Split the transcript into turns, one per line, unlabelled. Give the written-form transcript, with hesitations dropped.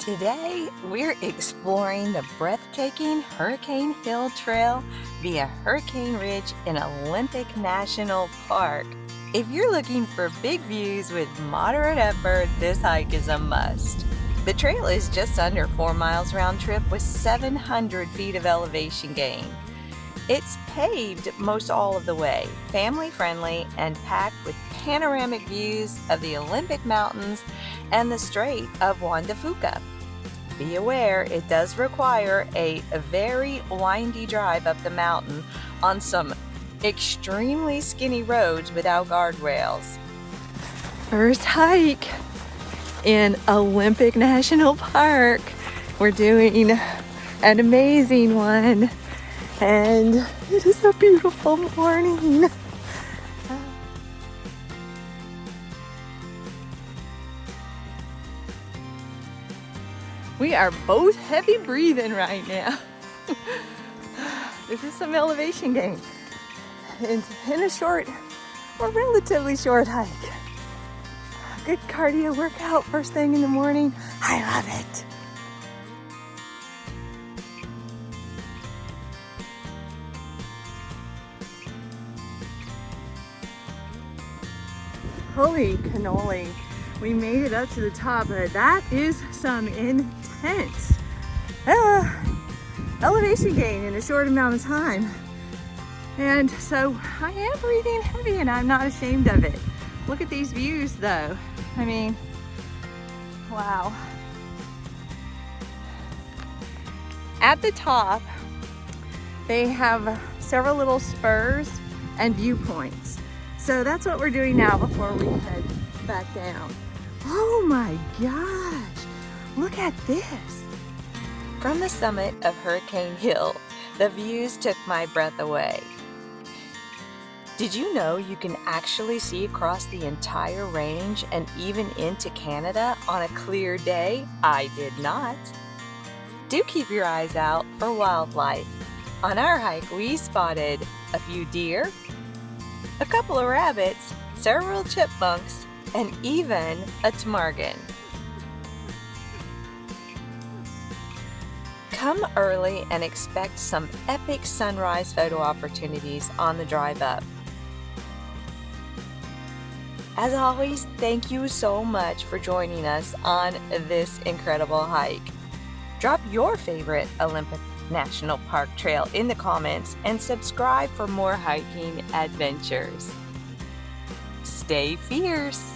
Today, we're exploring the breathtaking Hurricane Hill Trail via Hurricane Ridge in Olympic National Park. If you're looking for big views with moderate effort, this hike is a must. The trail is just under 4 miles round trip with 700 feet of elevation gain. It's paved most all of the way, family-friendly, and packed with panoramic views of the Olympic Mountains and the Strait of Juan de Fuca. Be aware, it does require a very windy drive up the mountain on some extremely skinny roads without guardrails. First hike in Olympic National Park. We're doing an amazing one. And it is a beautiful morning. We are both heavy breathing right now. This is some elevation gain. It's in a short or relatively short hike. Good cardio workout first thing in the morning. I love it. Holy cannoli, we made it up to the top, but that is some intense elevation gain in a short amount of time. And so I am breathing heavy and I'm not ashamed of it. Look at these views though. I mean, wow. At the top, they have several little spurs and viewpoints. So that's what we're doing now before we head back down. Oh my gosh, look at this. From the summit of Hurricane Hill, the views took my breath away. Did you know you can actually see across the entire range and even into Canada on a clear day? I did not. Do keep your eyes out for wildlife. On our hike, we spotted a few deer, a couple of rabbits, several chipmunks, and even a ptarmigan. Come early and expect some epic sunrise photo opportunities on the drive up. As always, thank you so much for joining us on this incredible hike. Drop your favorite Olympic National Park trail in the comments and subscribe for more hiking adventures. Stay fierce!